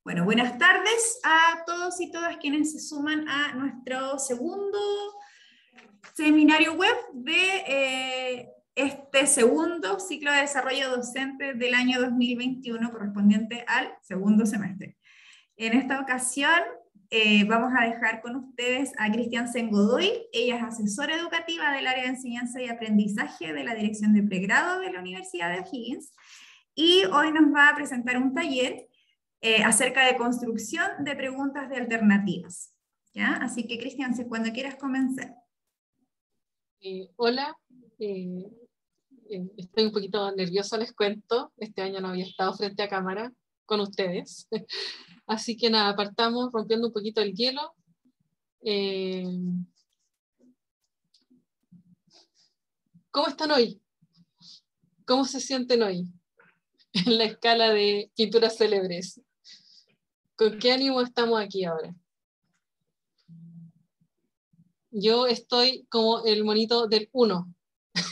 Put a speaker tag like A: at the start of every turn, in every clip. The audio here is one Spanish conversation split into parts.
A: Bueno, buenas tardes a todos y todas quienes se suman a nuestro segundo seminario web de este segundo ciclo de desarrollo docente del año 2021 correspondiente al segundo semestre. En esta ocasión vamos a dejar con ustedes a Christiansen Godoy. Ella es asesora educativa del área de enseñanza y aprendizaje de la Dirección de Pregrado de la Universidad de O'Higgins, y hoy nos va a presentar un taller acerca de construcción de preguntas de alternativas. ¿Ya? Así que, Cristian, cuando quieras comenzar.
B: Hola, estoy un poquito nerviosa, les cuento. Este año no había estado frente a cámara con ustedes. Así que nada, partamos rompiendo un poquito el hielo. ¿Cómo están hoy? ¿Cómo se sienten hoy? En la escala de pinturas célebres. ¿Con qué ánimo estamos aquí ahora? Yo estoy como el monito del 1.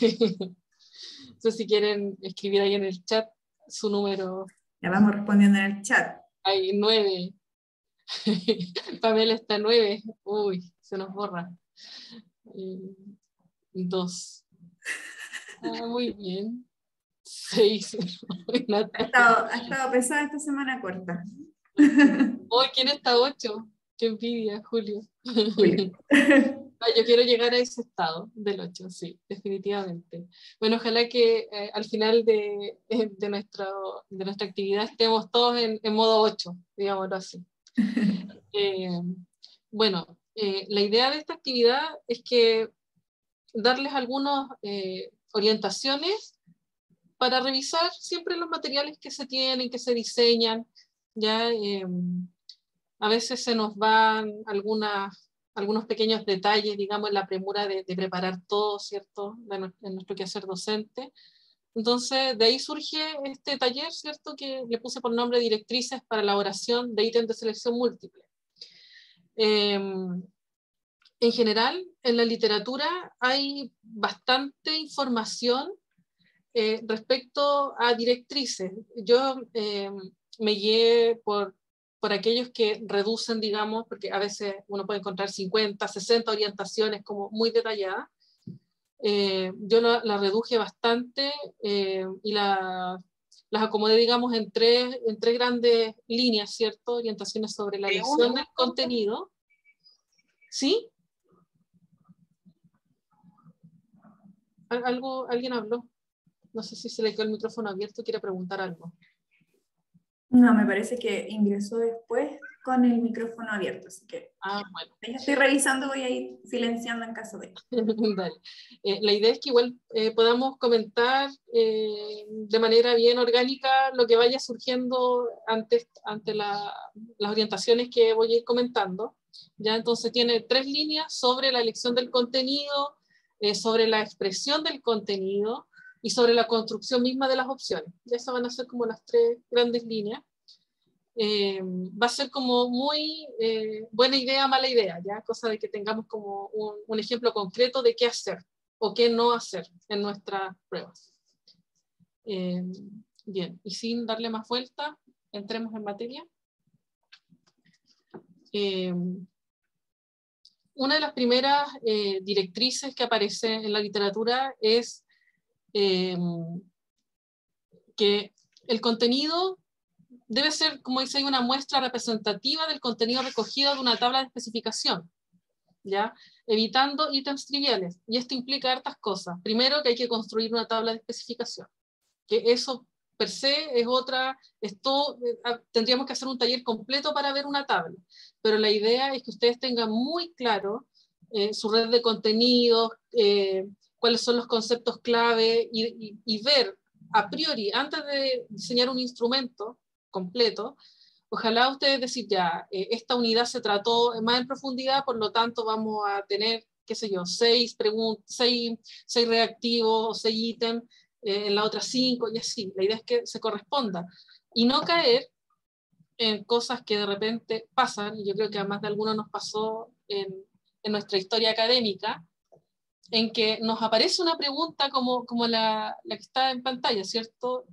B: Entonces, si quieren escribir ahí en el chat su número.
A: Ya vamos respondiendo en el chat.
B: Hay 9. Pamela está 9. Uy, se nos borra. 2. Muy bien. 6.
A: Ha estado pesada esta semana corta.
B: Oh, ¿quién está 8? Qué envidia, Julio.
A: Julio.
B: Yo quiero llegar a ese estado del 8, sí, definitivamente. Bueno, ojalá que al final de nuestra actividad estemos todos en modo 8, digámoslo así. Bueno, la idea de esta actividad es que darles algunas orientaciones para revisar siempre los materiales que se tienen, que se diseñan. Ya a veces se nos van algunos pequeños detalles, digamos, en la premura de preparar todo, ¿cierto?, en nuestro quehacer docente. Entonces, de ahí surge este taller, ¿cierto?, que le puse por nombre Directrices para elaboración de ítems de selección múltiple. En general, en la literatura hay bastante información respecto a directrices. Yo me guié por aquellos que reducen, digamos, porque a veces uno puede encontrar 50, 60 orientaciones como muy detalladas. Yo la reduje bastante y las acomodé, digamos, en tres grandes líneas, ¿cierto? Orientaciones sobre la elección del contenido. ¿Sí? ¿Alguien habló? No sé si se le quedó el micrófono abierto, quiere preguntar algo.
A: No, me parece que ingresó después con el micrófono abierto, así que
B: bueno.
A: ya estoy revisando, voy a ir silenciando en caso de...
B: Dale. La idea es que igual podamos comentar de manera bien orgánica lo que vaya surgiendo ante las orientaciones que voy a ir comentando. Ya entonces tiene 3 líneas sobre la elección del contenido, sobre la expresión del contenido y sobre la construcción misma de las opciones. Ya esas van a ser como las 3 grandes líneas. Va a ser como muy buena idea, mala idea, ¿ya? Cosa de que tengamos como un ejemplo concreto de qué hacer o qué no hacer en nuestras pruebas. Bien, y sin darle más vuelta, entremos en materia. Una de las primeras directrices que aparece en la literatura es que el contenido debe ser, como dice ahí, una muestra representativa del contenido recogido de una tabla de especificación, ¿ya? Evitando ítems triviales. Y esto implica hartas cosas. Primero, que hay que construir una tabla de especificación, que eso per se es tendríamos que hacer un taller completo para ver una tabla, pero la idea es que ustedes tengan muy claro su red de contenidos, cuáles son los conceptos clave y ver a priori, antes de diseñar un instrumento completo, ojalá ustedes decir ya, esta unidad se trató más en profundidad, por lo tanto vamos a tener, qué sé yo, 6 reactivos, 6 ítems, en la otra 5 y así. La idea es que se corresponda y no caer en cosas que de repente pasan, y yo creo que a más de alguno nos pasó en nuestra historia académica, en que nos aparece una pregunta como la que está en pantalla, ¿cierto?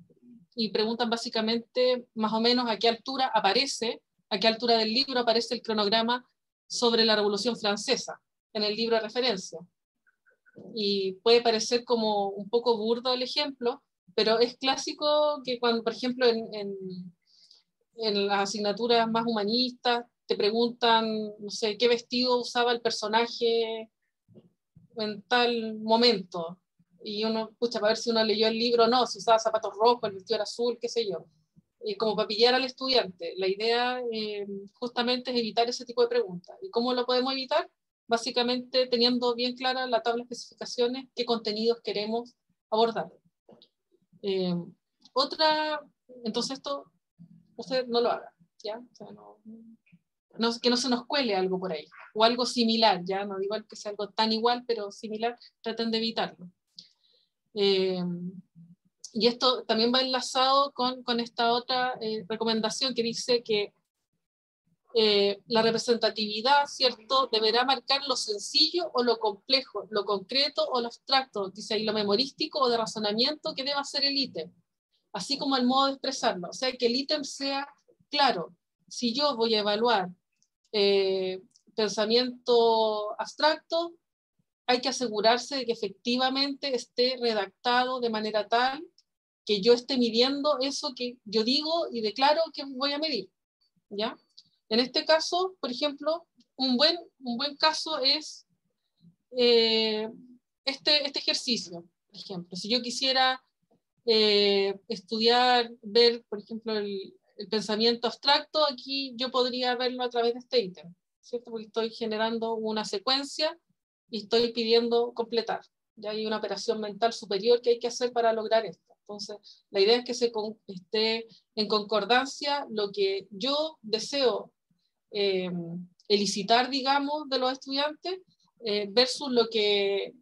B: Y preguntan básicamente más o menos a qué altura aparece a qué altura del libro aparece el cronograma sobre la Revolución Francesa, en el libro de referencia. Y puede parecer como un poco burdo el ejemplo, pero es clásico que cuando, por ejemplo, en las asignaturas más humanistas, te preguntan, no sé, qué vestido usaba el personaje en tal momento. Y uno, pucha, para ver si uno leyó el libro o no, si usaba zapatos rojos, el vestido era azul, qué sé yo. Como para pillar al estudiante. La idea justamente es evitar ese tipo de preguntas. ¿Y cómo lo podemos evitar? Básicamente teniendo bien clara la tabla de especificaciones, qué contenidos queremos abordar. Entonces esto, usted no lo haga, ¿ya? O sea, que no se nos cuele algo por ahí, o algo similar, ya no digo que sea algo tan igual, pero similar, traten de evitarlo. Y esto también va enlazado con esta otra recomendación que dice que la representatividad, ¿cierto?, deberá marcar lo sencillo o lo complejo, lo concreto o lo abstracto, dice ahí, lo memorístico o de razonamiento que deba ser el ítem, así como el modo de expresarlo. O sea, que el ítem sea claro. Si yo voy a evaluar pensamiento abstracto, hay que asegurarse de que efectivamente esté redactado de manera tal que yo esté midiendo eso que yo digo y declaro que voy a medir, ¿ya? En este caso, por ejemplo, un buen caso es este ejercicio, por ejemplo. Si yo quisiera estudiar, ver, por ejemplo, el pensamiento abstracto, aquí yo podría verlo a través de este ítem, ¿cierto? Porque estoy generando una secuencia y estoy pidiendo completar. Ya hay una operación mental superior que hay que hacer para lograr esto. Entonces, la idea es que esté en concordancia lo que yo deseo elicitar, digamos, de los estudiantes versus lo que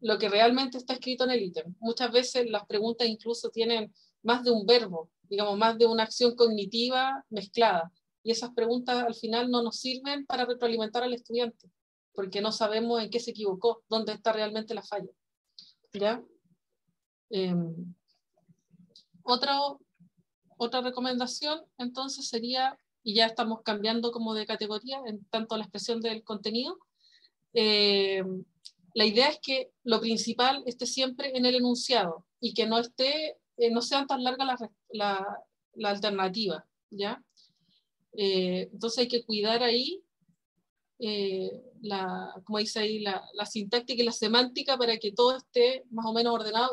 B: realmente está escrito en el ítem. Muchas veces las preguntas incluso tienen más de un verbo, digamos, más de una acción cognitiva mezclada. Y esas preguntas al final no nos sirven para retroalimentar al estudiante, porque no sabemos en qué se equivocó, dónde está realmente la falla. ¿Ya? Otra recomendación, entonces, sería, y ya estamos cambiando como de categoría en tanto la expresión del contenido, la idea es que lo principal esté siempre en el enunciado y que no sean tan largas la alternativa, ¿ya? Entonces hay que cuidar ahí, como dice ahí, la sintáctica y la semántica para que todo esté más o menos ordenado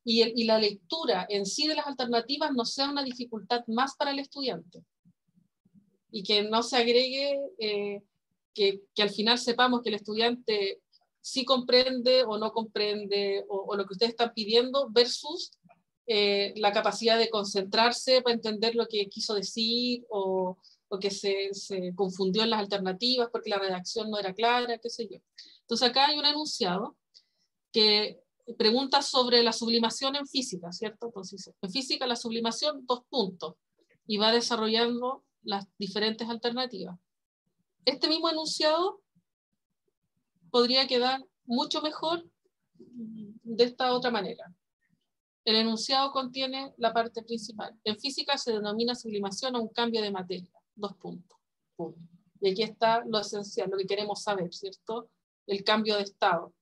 B: y la lectura en sí de las alternativas no sea una dificultad más para el estudiante. Y que no se agregue, que al final sepamos que el estudiante sí comprende o no comprende o lo que ustedes están pidiendo versus la capacidad de concentrarse para entender lo que quiso decir o que se confundió en las alternativas porque la redacción no era clara, qué sé yo. Entonces acá hay un enunciado que pregunta sobre la sublimación en física, ¿cierto? Entonces, en física la sublimación, 2 puntos, y va desarrollando las diferentes alternativas. Este mismo enunciado podría quedar mucho mejor de esta otra manera. El enunciado contiene la parte principal. En física se denomina sublimación a un cambio de materia. 2 puntos. Y aquí está lo esencial, lo que queremos saber, ¿cierto? El cambio de estado.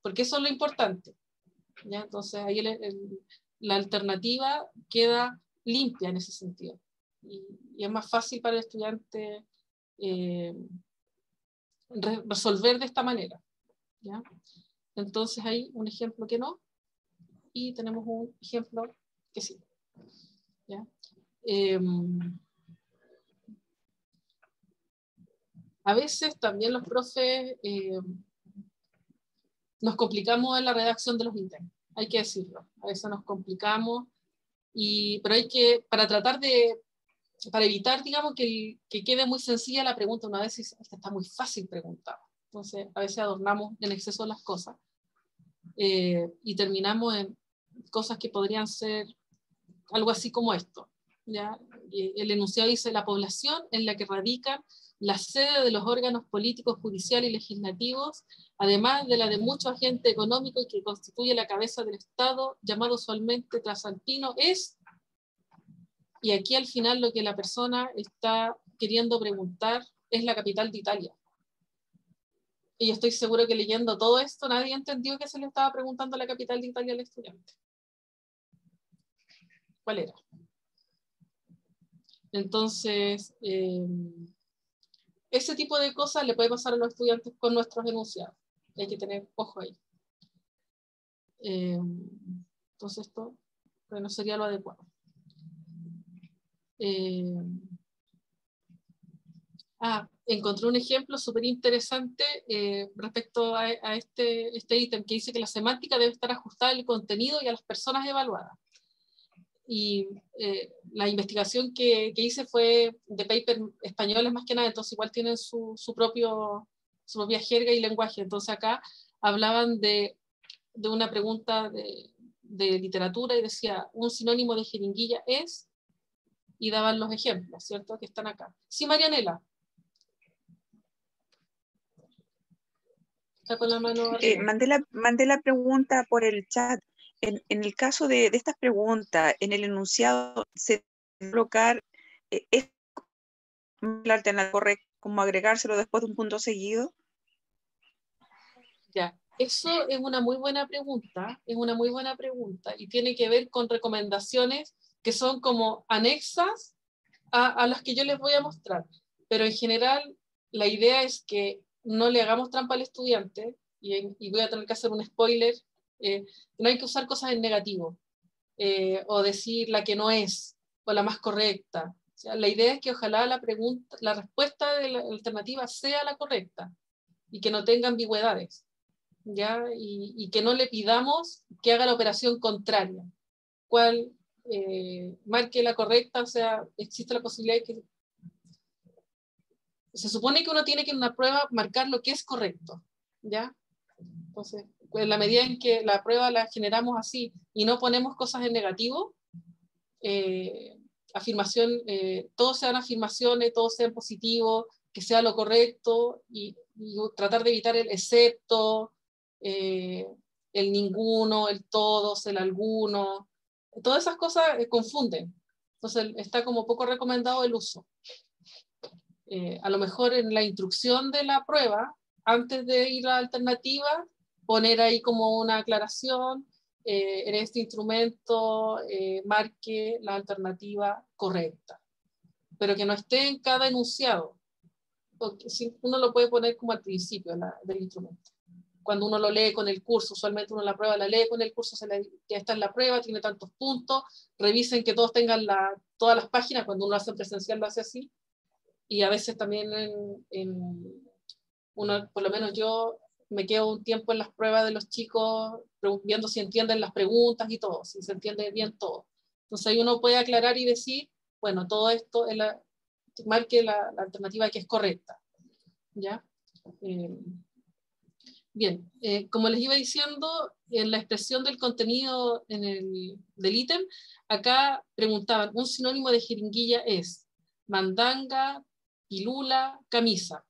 B: Porque eso es lo importante. ¿Ya? Entonces ahí la alternativa queda limpia en ese sentido. Y es más fácil para el estudiante resolver de esta manera. ¿Ya? Entonces hay un ejemplo que no, y tenemos un ejemplo que sí. ¿Ya? A veces también los profes nos complicamos en la redacción de los ítems, hay que decirlo. A veces nos complicamos, pero hay que, para evitar, digamos, que quede muy sencilla la pregunta, una vez esta está muy fácil preguntada. Entonces, a veces adornamos en exceso las cosas y terminamos en cosas que podrían ser algo así como esto. ¿Ya? El enunciado dice: la población en la que radican la sede de los órganos políticos, judiciales y legislativos, además de la de muchos agentes económicos que constituye la cabeza del Estado, llamado usualmente trasalpino, es... Y aquí al final lo que la persona está queriendo preguntar, ¿es la capital de Italia? Y yo estoy seguro que leyendo todo esto, nadie entendió que se le estaba preguntando la capital de Italia al estudiante. ¿Cuál era? Entonces, ese tipo de cosas le puede pasar a los estudiantes con nuestros enunciados. Hay que tener ojo ahí. Entonces esto, bueno, sería lo adecuado. Encontré un ejemplo súper interesante respecto a este ítem que dice que la semántica debe estar ajustada al contenido y a las personas evaluadas. Y la investigación que hice fue de papers españoles más que nada, entonces igual tienen su propia jerga y lenguaje. Entonces acá hablaban de una pregunta de literatura y decía, un sinónimo de jeringuilla es, y daban los ejemplos, ¿cierto? Que están acá. Sí, Marianela. Está con la mano arriba.
C: Mandé la pregunta por el chat. En el caso de estas preguntas, en el enunciado, ¿se debe colocar es la alternativa correcta, como agregárselo después de un punto seguido?
B: Ya, eso es una muy buena pregunta, y tiene que ver con recomendaciones que son como anexas a las que yo les voy a mostrar. Pero en general, la idea es que no le hagamos trampa al estudiante, y voy a tener que hacer un spoiler, no hay que usar cosas en negativo, o decir la que no es, o la más correcta. O sea, la idea es que ojalá la respuesta de la alternativa sea la correcta, y que no tenga ambigüedades, ¿ya? Y que no le pidamos que haga la operación contraria, cuál marque la correcta. O sea, existe la posibilidad de que se supone que uno tiene que en una prueba marcar lo que es correcto, ¿ya? Entonces, en la medida en que la prueba la generamos así y no ponemos cosas en negativo, todos sean afirmaciones, todos sean positivos, que sea lo correcto, y tratar de evitar el excepto, el ninguno, el todos, el alguno. Todas esas cosas confunden. Entonces está como poco recomendado el uso. A lo mejor en la instrucción de la prueba, antes de ir a la alternativa, poner ahí como una aclaración, en este instrumento marque la alternativa correcta, pero que no esté en cada enunciado, porque uno lo puede poner como al principio del instrumento. Cuando uno lo lee con el curso, usualmente uno la prueba la lee con el curso, ya está en la prueba, tiene tantos puntos, revisen que todos tengan todas las páginas. Cuando uno hace presencial lo hace así, y a veces también uno, por lo menos yo, me quedo un tiempo en las pruebas de los chicos viendo si entienden las preguntas y todo, si se entiende bien todo. Entonces ahí uno puede aclarar y decir, bueno, todo esto es marque la alternativa que es correcta, ¿ya? Bien, como les iba diciendo, en la expresión del contenido del ítem, acá preguntaban, un sinónimo de jeringuilla es mandanga, pilula, camisa.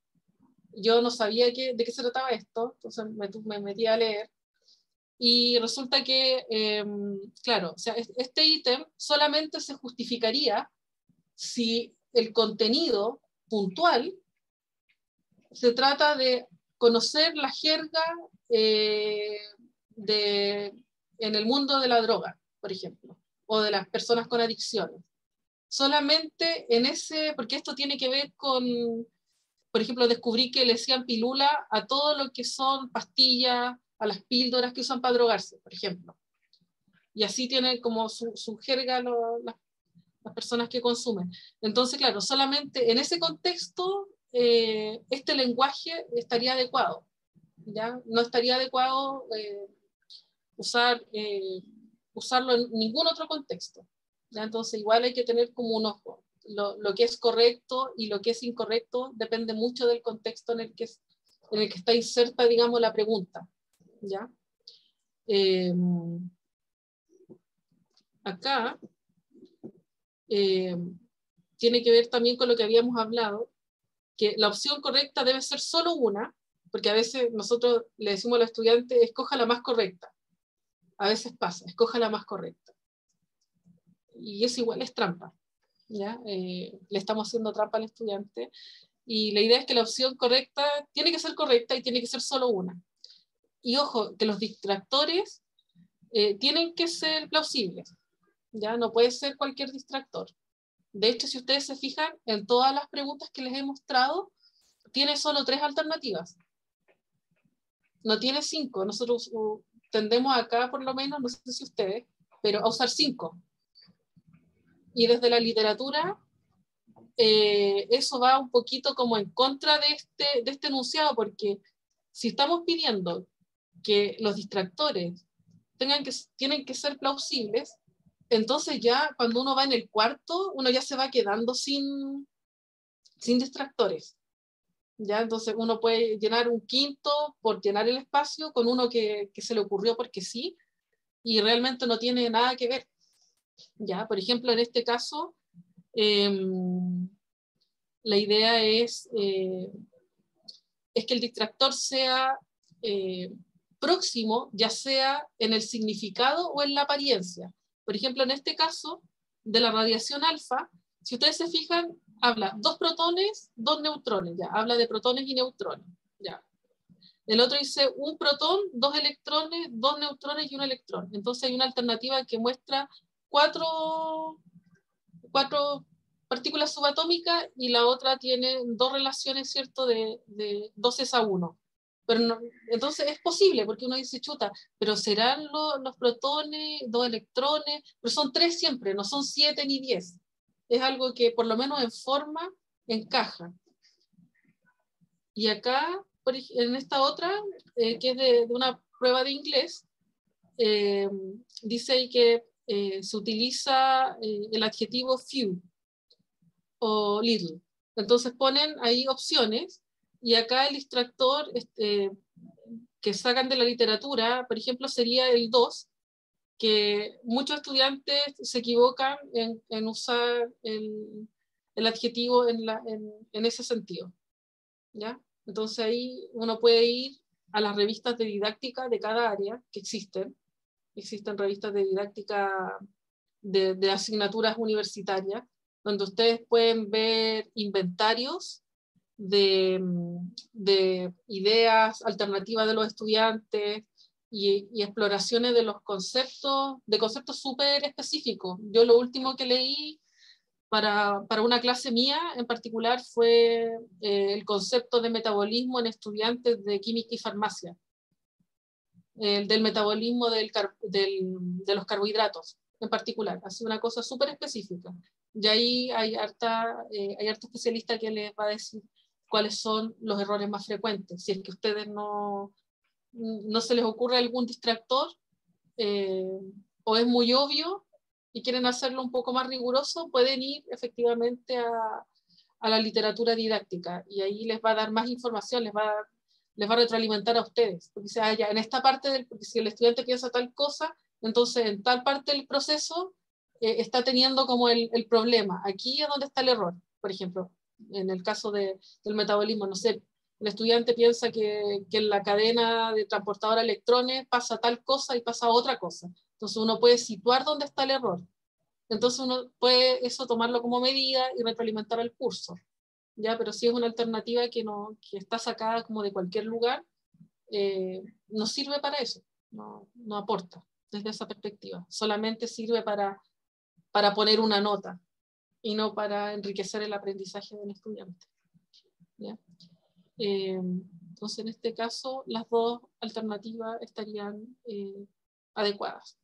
B: Yo no sabía de qué se trataba esto, entonces me metí a leer, y resulta que, claro, o sea, este ítem solamente se justificaría si el contenido puntual se trata de conocer la jerga en el mundo de la droga, por ejemplo, o de las personas con adicciones. Solamente en porque esto tiene que ver con, por ejemplo, descubrí que le decían pilula a todo lo que son pastillas, a las píldoras que usan para drogarse, por ejemplo. Y así tienen como su jerga las personas que consumen. Entonces, claro, solamente en ese contexto este lenguaje estaría adecuado, ¿ya? No estaría adecuado usarlo en ningún otro contexto, ¿ya? Entonces igual hay que tener como un ojo. Lo que es correcto y lo que es incorrecto depende mucho del contexto en el que está inserta, digamos, la pregunta, ¿ya? Acá tiene que ver también con lo que habíamos hablado, que la opción correcta debe ser solo una, porque a veces nosotros le decimos a los estudiantes, escoja la más correcta. A veces pasa, escoja la más correcta. Y eso igual es trampa. ¿ya? Le estamos haciendo trampa al estudiante, y la idea es que la opción correcta tiene que ser correcta y tiene que ser solo una. Y ojo, que los distractores tienen que ser plausibles, ¿ya? No puede ser cualquier distractor. De hecho, si ustedes se fijan, en todas las preguntas que les he mostrado, tiene solo 3 alternativas. No tiene 5. Nosotros tendemos acá, por lo menos, no sé si ustedes, pero a usar 5. Y desde la literatura, eso va un poquito como en contra de este enunciado, porque si estamos pidiendo que los distractores tienen que ser plausibles, entonces ya cuando uno va en el cuarto, uno ya se va quedando sin distractores. ¿Ya? Entonces uno puede llenar un quinto por llenar el espacio con uno que se le ocurrió porque sí, y realmente no tiene nada que ver. ¿Ya? Por ejemplo, en este caso, la idea es que el distractor sea próximo, ya sea en el significado o en la apariencia. Por ejemplo, en este caso, de la radiación alfa, si ustedes se fijan, habla 2 protones, 2 neutrones, ya, habla de protones y neutrones, ya. El otro dice 1 protón, 2 electrones, 2 neutrones y 1 electrón. Entonces hay una alternativa que muestra 4 partículas subatómicas y la otra tiene 2 relaciones, ¿cierto?, de 2s1. Pero no, entonces es posible, porque uno dice, chuta, pero serán los protones, 2 electrones, pero son 3 siempre, no son 7 ni 10. Es algo que por lo menos en forma encaja. Y acá, en esta otra, que es de una prueba de inglés, dice ahí que se utiliza el adjetivo few o little. Entonces ponen ahí opciones, y acá el distractor que sacan de la literatura, por ejemplo, sería el 2, que muchos estudiantes se equivocan en usar el adjetivo en ese sentido, ¿ya? Entonces ahí uno puede ir a las revistas de didáctica de cada área que existen. Existen revistas de didáctica de asignaturas universitarias, donde ustedes pueden ver inventarios de ideas alternativas de los estudiantes y exploraciones de los conceptos súper específicos. Yo lo último que leí para una clase mía en particular fue el concepto de metabolismo en estudiantes de química y farmacia, del metabolismo de los carbohidratos en particular, así una cosa súper específica. Y ahí hay harta especialista que les va a decir cuáles son los errores más frecuentes. Si es que a ustedes no se les ocurre algún distractor, o es muy obvio y quieren hacerlo un poco más riguroso, pueden ir efectivamente a la literatura didáctica, y ahí les va a dar más información, les va a retroalimentar a ustedes, porque ya en esta parte porque si el estudiante piensa tal cosa, entonces en tal parte del proceso está teniendo como el problema. Aquí es donde está el error. Por ejemplo, en el caso del metabolismo, no sé, el estudiante piensa que en la cadena de transportadora de electrones pasa tal cosa y pasa otra cosa. Entonces uno puede situar dónde está el error. Entonces uno puede eso tomarlo como medida y retroalimentar el curso. ¿Ya? Pero si es una alternativa que está sacada como de cualquier lugar, no sirve para eso, no aporta desde esa perspectiva. Solamente sirve para poner una nota y no para enriquecer el aprendizaje del estudiante. ¿Ya? Entonces, en este caso, las 2 alternativas estarían adecuadas.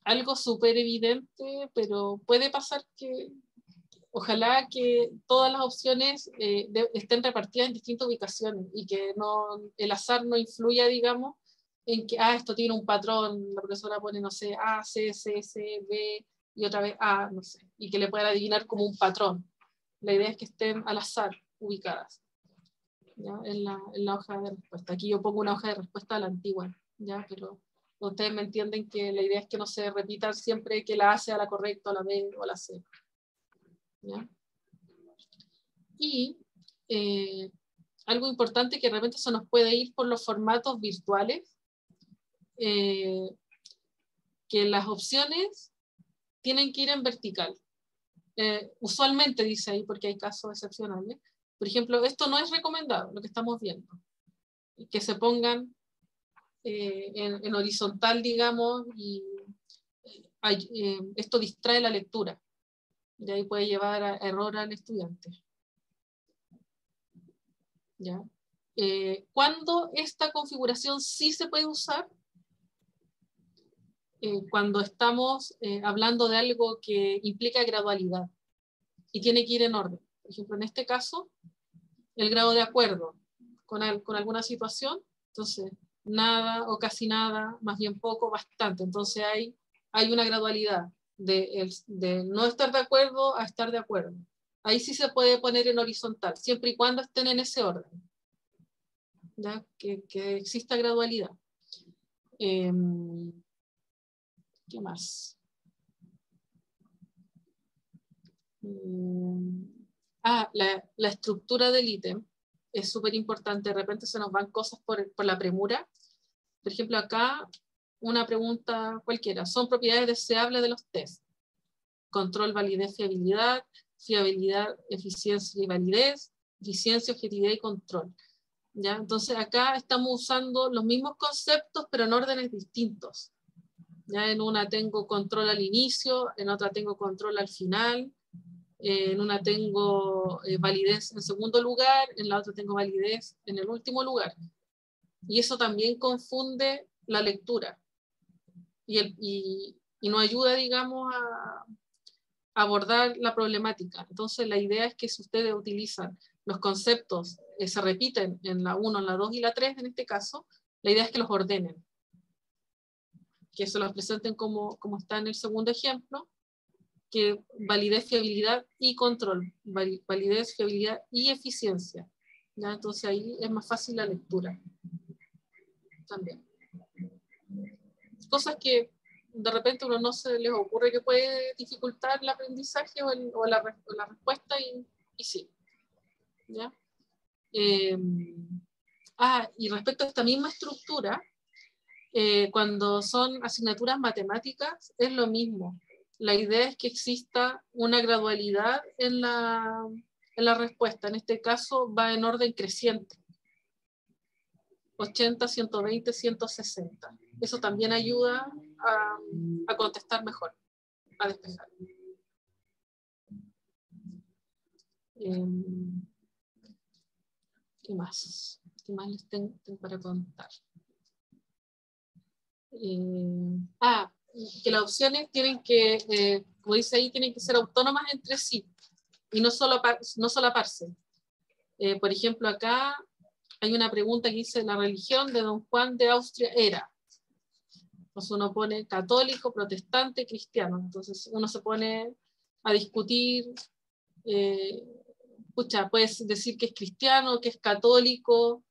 B: Algo súper evidente, pero puede pasar que ojalá que todas las opciones estén repartidas en distintas ubicaciones y que el azar no influya, digamos, en que esto tiene un patrón, la profesora pone, no sé, A, C, C, C, B, y otra vez A, no sé, y que le puedan adivinar como un patrón. La idea es que estén al azar ubicadas, ¿ya? En la hoja de respuesta. Aquí yo pongo una hoja de respuesta a la antigua, ¿ya? Pero ustedes me entienden que la idea es que no se repita siempre que la A sea la correcta, o la B o la C. ¿Ya? Y algo importante que de repente se nos puede ir por los formatos virtuales, que las opciones tienen que ir en vertical. Usualmente dice ahí, porque hay casos excepcionales. Por ejemplo, esto no es recomendado, lo que estamos viendo. Que se pongan en horizontal, digamos, y esto distrae la lectura. De ahí puede llevar a error al estudiante. ¿Ya? ¿Cuándo esta configuración sí se puede usar? Cuando estamos hablando de algo que implica gradualidad y tiene que ir en orden. Por ejemplo, en este caso, el grado de acuerdo con alguna situación, entonces nada o casi nada, más bien poco, bastante. Entonces hay una gradualidad de no estar de acuerdo a estar de acuerdo. Ahí sí se puede poner en horizontal, siempre y cuando estén en ese orden. ¿Ya? Que exista gradualidad. ¿Qué más? La estructura del ítem es súper importante. De repente se nos van cosas por la premura. Por ejemplo, acá una pregunta cualquiera. Son propiedades deseables de los test. Control, validez, fiabilidad, fiabilidad, eficiencia y validez, eficiencia, objetividad y control. ¿Ya? Entonces acá estamos usando los mismos conceptos, pero en órdenes distintos. ¿Ya? En una tengo control al inicio, en otra tengo control al final, en una tengo validez en segundo lugar, en la otra tengo validez en el último lugar. Y eso también confunde la lectura. Y nos ayuda, digamos, a abordar la problemática. Entonces la idea es que si ustedes utilizan los conceptos, se repiten en la 1, en la 2 y la 3 en este caso, la idea es que los ordenen. Que se los presenten como está en el segundo ejemplo, que validez, fiabilidad y control, validez, fiabilidad y eficiencia. ¿Ya? Entonces ahí es más fácil la lectura. También. Cosas que de repente uno no se les ocurre que puede dificultar el aprendizaje o la respuesta y sí. ¿Ya? Y respecto a esta misma estructura, cuando son asignaturas matemáticas es lo mismo. La idea es que exista una gradualidad en la respuesta. En este caso va en orden creciente. 80, 120, 160. Eso también ayuda a contestar mejor, a despejar. ¿Qué más? ¿Qué más les tengo para contar? Que las opciones tienen que, como dice ahí, tienen que ser autónomas entre sí y no solaparse. Por ejemplo, acá hay una pregunta que dice: la religión de Don Juan de Austria era. Entonces uno pone católico, protestante, cristiano. Entonces uno se pone a discutir, puedes decir que es cristiano, que es católico,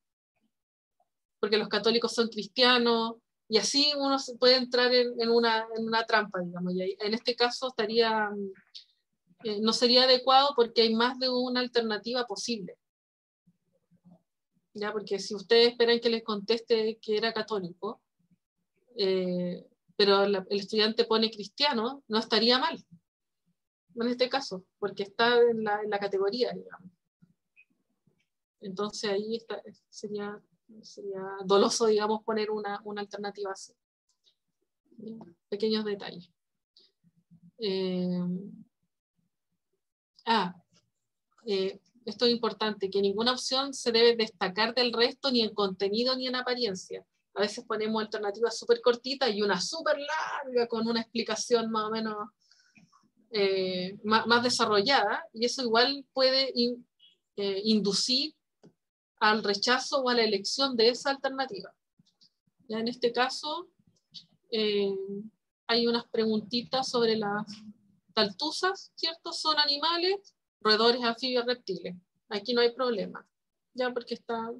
B: porque los católicos son cristianos, y así uno se puede entrar en una trampa, digamos. Y en este caso no sería adecuado porque hay más de una alternativa posible. ¿Ya? Porque si ustedes esperan que les conteste que era católico, pero el estudiante pone cristiano, no estaría mal en este caso, porque está en la categoría, digamos. Entonces ahí sería doloso, digamos, poner una alternativa así. Pequeños detalles. Esto es importante, que ninguna opción se debe destacar del resto ni en contenido ni en apariencia. A veces ponemos alternativas súper cortitas y una súper larga con una explicación más o menos más desarrollada, y eso igual puede inducir al rechazo o a la elección de esa alternativa. Ya en este caso hay unas preguntitas sobre las taltuzas, ¿cierto? Son animales, roedores, anfibios, reptiles. Aquí no hay problema, ya, porque está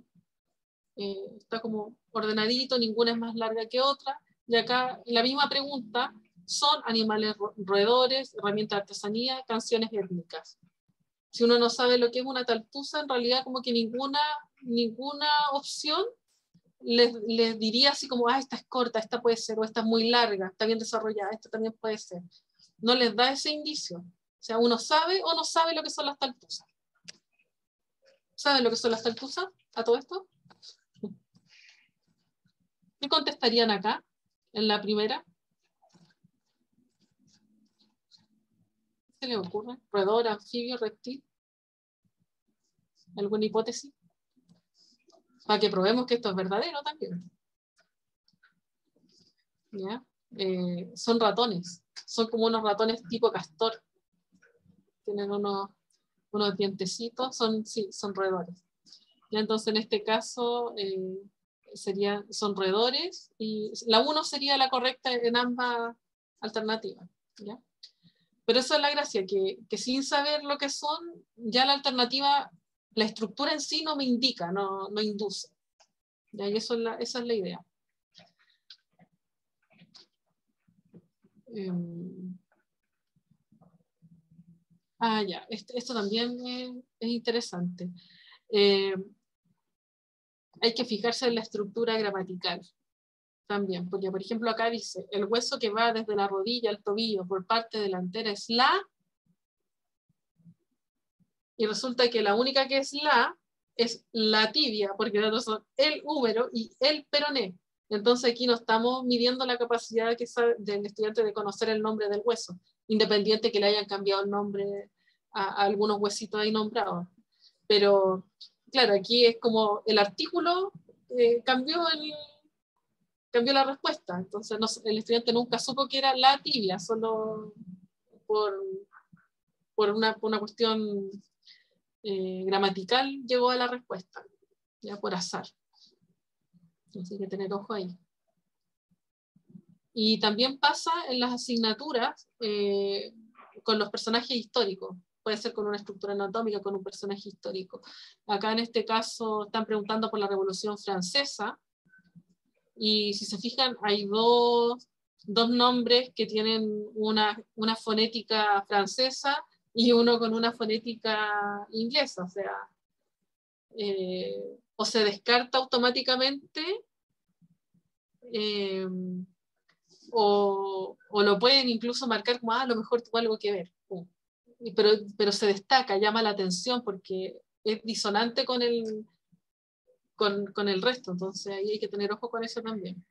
B: como ordenadito, ninguna es más larga que otra. Y acá la misma pregunta: son animales roedores, herramientas de artesanía, canciones étnicas. Si uno no sabe lo que es una taltuza, en realidad como que ninguna opción les diría así como: esta es corta, esta puede ser, o esta es muy larga, está bien desarrollada, esta también puede ser. no les da ese indicio. O sea, uno sabe o no sabe lo que son las taltuzas. ¿Saben lo que son las taltuzas a todo esto? ¿Qué contestarían acá, en la primera? ¿Qué se les ocurre? ¿Roedor, anfibio, reptil? ¿Alguna hipótesis? Para que probemos que esto es verdadero también. ¿Ya? Son ratones. Son como unos ratones tipo castor. Tienen unos dientecitos. Sí, son roedores. ¿Ya? Entonces, en este caso, son roedores. Y la 1 sería la correcta en ambas alternativas. ¿Ya? Pero eso es la gracia, que sin saber lo que son, ya la alternativa, la estructura en sí no me indica, no induce. ¿Ya? Y esa es la idea. Ya, esto también es interesante. Hay que fijarse en la estructura gramatical también, porque por ejemplo acá dice, el hueso que va desde la rodilla al tobillo por parte delantera es la, y resulta que la única que es la tibia, porque los otros son el húmero y el peroné. Entonces aquí no estamos midiendo la capacidad del estudiante de conocer el nombre del hueso, independiente que le hayan cambiado el nombre a algunos huesitos ahí nombrados. Pero claro, aquí es como el artículo cambió la respuesta. Entonces el estudiante nunca supo que era la tibia, solo por una cuestión gramatical llegó a la respuesta, ya por azar. Entonces hay que tener ojo ahí. Y también pasa en las asignaturas con los personajes históricos. Puede ser con una estructura anatómica, con un personaje histórico. Acá en este caso están preguntando por la Revolución Francesa. Y si se fijan, hay dos nombres que tienen una fonética francesa y uno con una fonética inglesa. O sea, o se descarta automáticamente o lo pueden incluso marcar como, a lo mejor tuvo algo que ver. Pero se destaca, llama la atención porque es disonante con el resto, entonces ahí hay que tener ojo con eso también.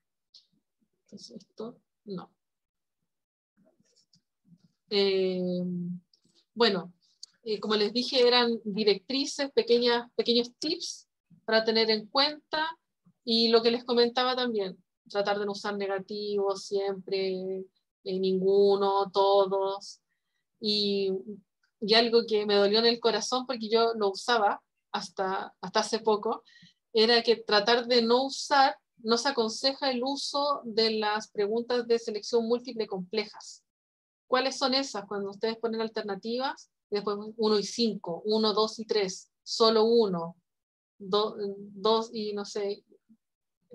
B: Entonces esto, no. Bueno, como les dije, eran directrices, pequeños tips para tener en cuenta, y lo que les comentaba también, tratar de no usar negativos siempre, ninguno, todos, y algo que me dolió en el corazón porque yo lo usaba hasta hace poco, era que tratar de no usar, no se aconseja el uso de las preguntas de selección múltiple complejas. ¿Cuáles son esas? Cuando ustedes ponen alternativas, después 1 y 5, 1, 2 y 3, solo 1, 2 y no sé,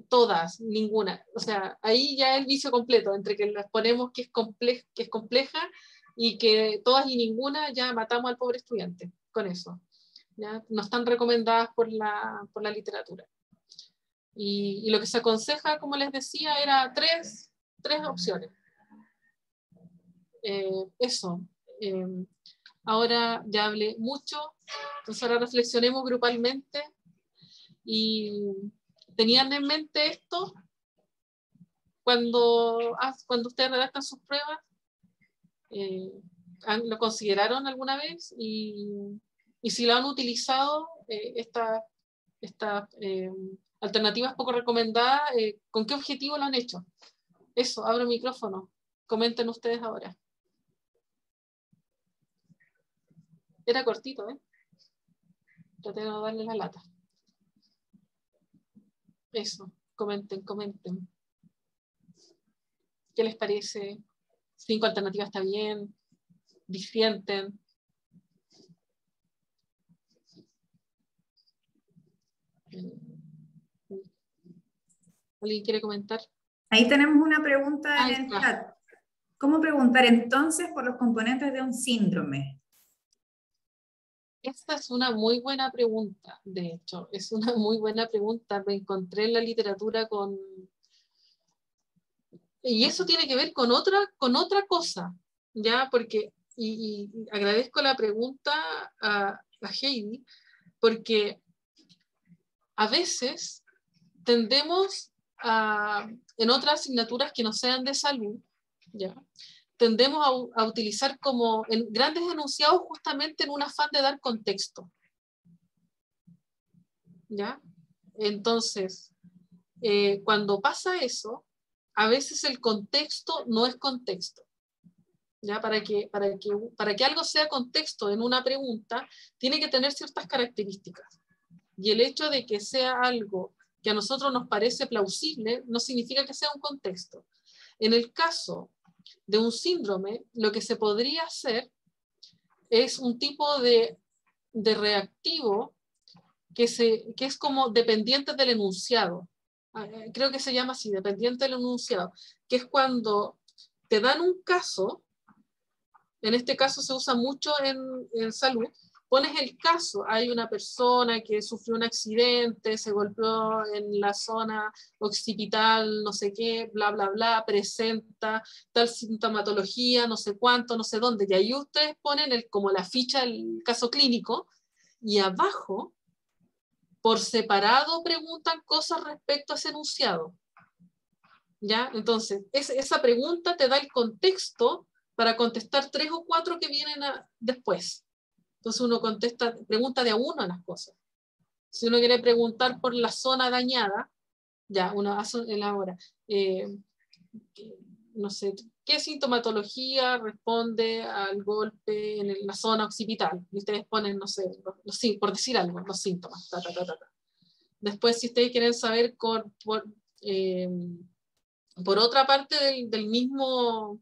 B: todas, ninguna. O sea, ahí ya el vicio completo, entre que las ponemos que es compleja y que todas y ninguna, ya matamos al pobre estudiante con eso. ¿Ya? No están recomendadas por la literatura. Y lo que se aconseja, como les decía, era tres opciones. Eso. Ahora ya hablé mucho, entonces ahora reflexionemos grupalmente y tenían en mente esto cuando ustedes redactan sus pruebas. ¿Lo consideraron alguna vez? Y si lo han utilizado, estas alternativas poco recomendadas, ¿con qué objetivo lo han hecho? Eso, abro el micrófono. Comenten ustedes ahora. Era cortito, ¿eh? Traté de no darle la lata. Eso, comenten. ¿Qué les parece? 5 alternativas está bien. Disienten. ¿Alguien quiere comentar?
A: Ahí tenemos una pregunta en el chat. ¿Cómo preguntar entonces por los componentes de un síndrome?
B: Esta es una muy buena pregunta, de hecho. Es una muy buena pregunta. Me encontré en la literatura con... Y eso tiene que ver con otra cosa. ¿ya? Porque, y agradezco la pregunta a Heidi, porque a veces tendemos a, en otras asignaturas que no sean de salud, ¿ya? Tendemos a utilizar como grandes enunciados justamente en un afán de dar contexto, ¿ya? Entonces, cuando pasa eso, a veces el contexto no es contexto, ¿ya? Para que algo sea contexto en una pregunta, tiene que tener ciertas características. Y el hecho de que sea algo que a nosotros nos parece plausible no significa que sea un contexto. En el caso de un síndrome, lo que se podría hacer es un tipo de reactivo que es como dependiente del enunciado. Creo que se llama así, dependiente del enunciado, que es cuando te dan un caso, en este caso se usa mucho en salud, pones el caso, hay una persona que sufrió un accidente, se golpeó en la zona occipital, no sé qué, bla, bla, bla, presenta tal sintomatología, no sé cuánto, no sé dónde, y ahí ustedes ponen como la ficha del caso clínico, y abajo, por separado, preguntan cosas respecto a ese enunciado. ¿Ya? Entonces, esa pregunta te da el contexto para contestar 3 o 4 que vienen después. Entonces uno pregunta de a uno las cosas. Si uno quiere preguntar por la zona dañada, ya, uno hace elabora. No sé, ¿qué sintomatología responde al golpe en la zona occipital? Y ustedes ponen, no sé, por decir algo, los síntomas. Después, si ustedes quieren saber por otra parte del mismo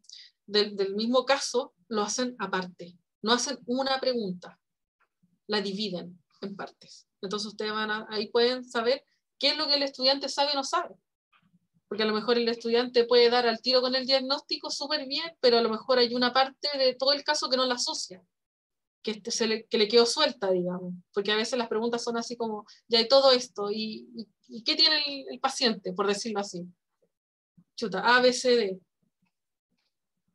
B: caso, lo hacen aparte. No hacen una pregunta, la dividen en partes. Entonces ustedes ahí pueden saber qué es lo que el estudiante sabe o no sabe. Porque a lo mejor el estudiante puede dar al tiro con el diagnóstico súper bien, pero a lo mejor hay una parte de todo el caso que no la asocia, que le quedó suelta, digamos. Porque a veces las preguntas son así como, ya hay todo esto, ¿y qué tiene el paciente, por decirlo así? Chuta, A, B, C, D.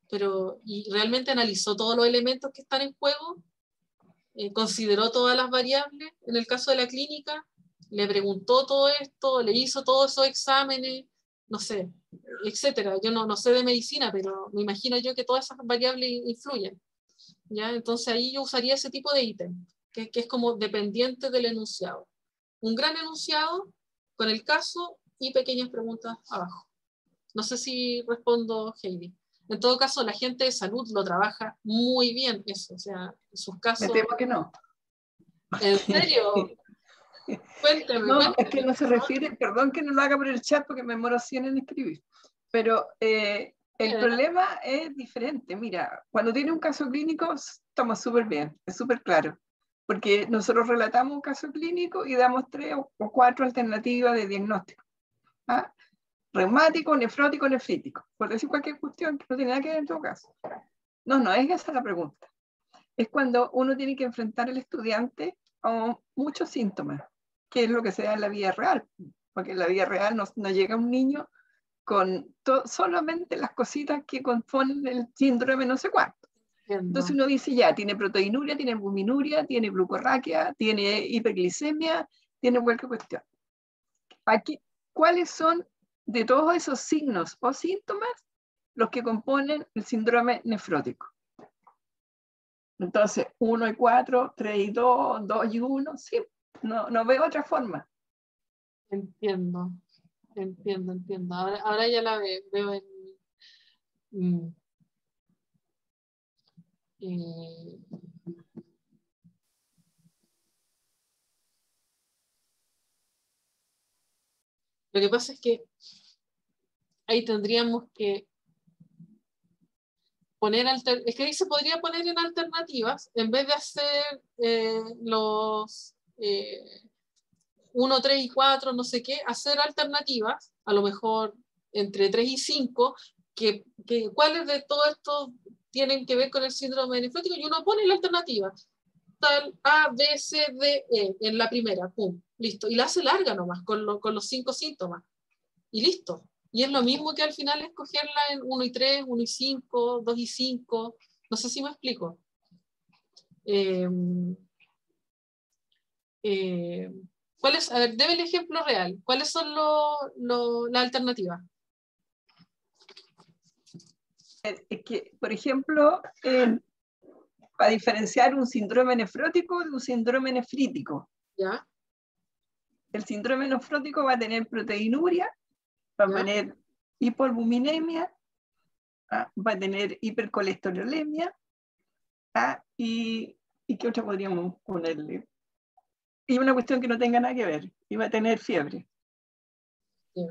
B: Pero, ¿y realmente analizó todos los elementos que están en juego? ¿Consideró todas las variables? En el caso de la clínica, le preguntó todo esto, le hizo todos esos exámenes, no sé, etcétera. Yo no sé de medicina, pero me imagino yo que todas esas variables influyen, ¿ya? Entonces ahí yo usaría ese tipo de ítem, que es como dependiente del enunciado. Un gran enunciado con el caso y pequeñas preguntas abajo. No sé si respondo, Heidi. En todo caso, la gente de salud lo trabaja muy bien, eso. O sea, en sus casos...
D: Me temo que no.
B: ¿En serio? Cuénteme,
D: No,
B: cuénteme.
D: es que no se refiere, perdón que no lo haga por el chat porque me demoro 100 en escribir, pero el problema es diferente. Mira, cuando tiene un caso clínico, estamos súper bien, es súper claro, porque nosotros relatamos un caso clínico y damos 3 o 4 alternativas de diagnóstico. ¿Ah? Reumático, nefrótico, nefrítico, por decir cualquier cuestión que no tiene nada que ver en todo caso. No es esa la pregunta. Es cuando uno tiene que enfrentar al estudiante a muchos síntomas, que es lo que se da en la vida real, porque en la vida real no llega un niño con solamente las cositas que componen el síndrome no sé cuánto. Entonces uno dice ya, tiene proteinuria, tiene albuminuria, tiene glucorraquia, tiene hiperglicemia, tiene cualquier cuestión. Aquí, ¿cuáles son de todos esos signos o síntomas los que componen el síndrome nefrótico? Entonces, 1 y 4, 3 y 2, 2 y 1, sí, no veo otra forma.
B: Entiendo. Ahora ya la veo en... Lo que pasa es que ahí tendríamos que poner, es que ahí se podría poner en alternativas, en vez de hacer los 1, 3 y 4, no sé qué, hacer alternativas, a lo mejor entre 3 y 5, cuáles de todo esto tienen que ver con el síndrome nefrótico, y uno pone la alternativa, tal A, B, C, D, E, en la primera, pum, listo, y la hace larga nomás, con los 5 síntomas, y listo. y es lo mismo que al final escogerla en 1 y 3, 1 y 5, 2 y 5, no sé si me explico. A ver, deme el ejemplo real. ¿Cuáles son las alternativas?
D: Es que, por ejemplo, para diferenciar un síndrome nefrótico de un síndrome nefrítico.
B: ¿Ya?
D: El síndrome nefrótico va a tener proteinuria, va a tener hipoalbuminemia, va a tener hipercolesterolemia, y ¿qué otra podríamos ponerle? Y una cuestión que no tenga nada que ver, y va a tener fiebre.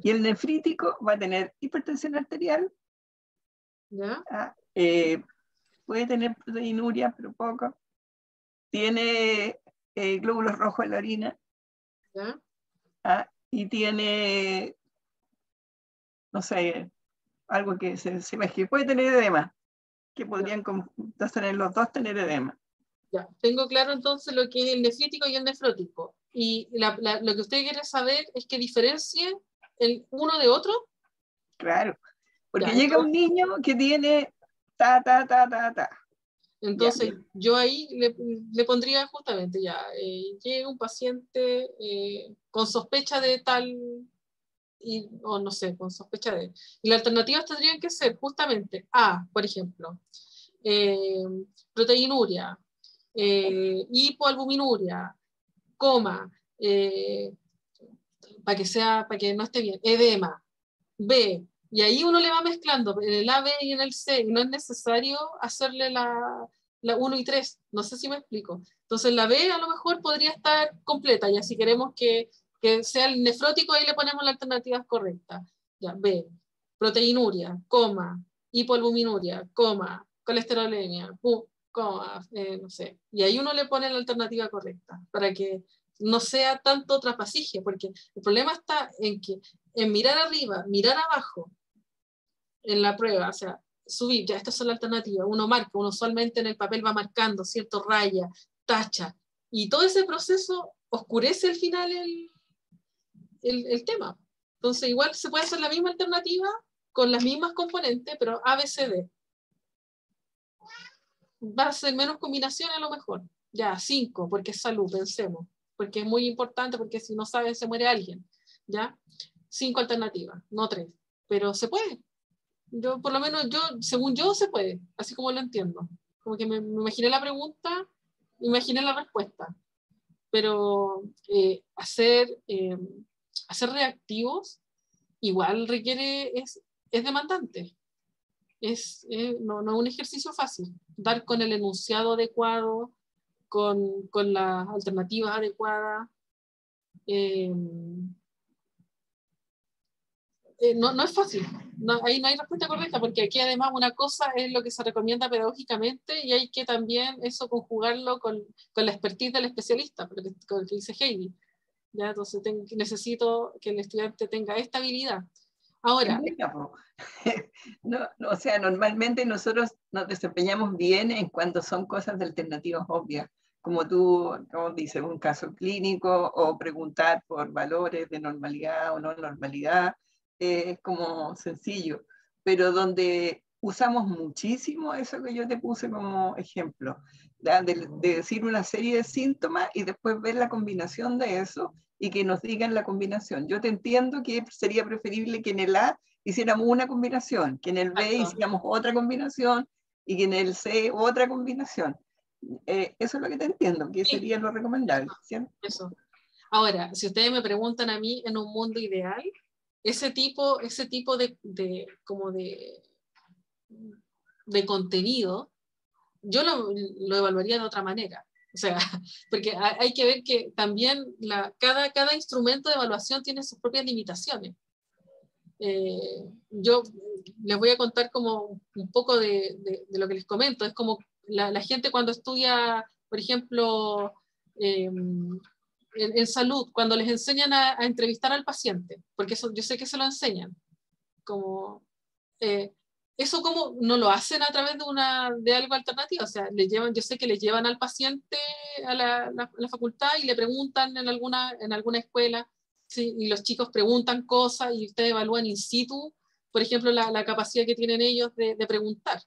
D: Y el nefrítico va a tener hipertensión arterial,
B: ¿Ya?
D: puede tener proteinuria, pero poco. Tiene glóbulos rojos en la orina.
B: ¿Ya?
D: Y tiene, no sé, algo que se mezcle. Puede tener edema, que podrían tener los dos tener edema.
B: Ya, tengo claro entonces lo que es el nefrítico y el nefrótico. Y lo que usted quiere saber es que diferencie el uno de otro.
D: Claro, porque
B: Ya,
D: llega un niño que tiene ta.
B: Entonces,
D: Ya.
B: yo ahí le pondría justamente llega un paciente con sospecha de tal, o no sé, con sospecha de... Y las alternativas tendrían que ser justamente A, por ejemplo, proteinuria, hipoalbuminuria, coma, para que no esté bien, edema, B, y ahí uno le va mezclando en el A, B y en el C, y no es necesario hacerle la 1 y 3, no sé si me explico. Entonces la B a lo mejor podría estar completa, ya si queremos que sea el nefrótico, ahí le ponemos las alternativas correctas. Ya, B, proteinuria, coma, hipoalbuminuria, coma, colesterolemia, coma, no sé. Y ahí uno le pone la alternativa correcta, para que no sea tanto trapasigia, porque el problema está en mirar arriba, mirar abajo en la prueba, o sea, subir, ya estas son las alternativas, uno marca, uno usualmente en el papel va marcando, ¿cierto? Raya, tacha, y todo ese proceso oscurece al final el tema. Entonces igual se puede hacer la misma alternativa con las mismas componentes, pero A, B, C, D. Va a ser menos combinaciones a lo mejor. Ya, 5, porque es salud, pensemos. Porque es muy importante, porque si no saben se muere alguien. ¿Ya? 5 alternativas, no 3. Pero se puede. Yo, por lo menos, según yo, se puede. Así como lo entiendo. Como que me imaginé la pregunta, me imaginé la respuesta. Pero hacer reactivos igual requiere, es demandante. No es un ejercicio fácil. Dar con el enunciado adecuado, con las alternativas adecuadas. No es fácil. Ahí no hay respuesta correcta, porque aquí además una cosa es lo que se recomienda pedagógicamente y hay que también eso conjugarlo con la expertise del especialista, con lo que dice Heidi. ¿Ya? Entonces necesito que el estudiante tenga esta habilidad. Ahora,
D: no, o sea, normalmente nosotros nos desempeñamos bien en cuando son cosas de alternativas obvias, como tú, como dices, un caso clínico o preguntar por valores de normalidad o no normalidad, es como sencillo, pero donde usamos muchísimo eso que yo te puse como ejemplo, de decir una serie de síntomas y después ver la combinación de eso y que nos digan la combinación. Yo te entiendo que sería preferible que en el A hiciéramos una combinación, que en el B
B: exacto.
D: hiciéramos otra combinación y que en el C otra combinación. Eso es lo que te entiendo, que
B: Sí,
D: sería lo recomendable, ¿cierto?
B: eso. Ahora, si ustedes me preguntan a mí en un mundo ideal, ese tipo como de contenido, yo lo evaluaría de otra manera. O sea, porque hay que ver que también cada instrumento de evaluación tiene sus propias limitaciones. Yo les voy a contar como un poco de lo que les comento. Es como la gente cuando estudia, por ejemplo, en salud, cuando les enseñan a entrevistar al paciente, porque eso yo sé que se lo enseñan, como eso como no lo hacen a través de algo alternativo, o sea, yo sé que le llevan al paciente a la facultad y le preguntan en alguna escuela, Sí, y los chicos preguntan cosas y ustedes evalúan in situ, por ejemplo, la capacidad que tienen ellos de preguntar,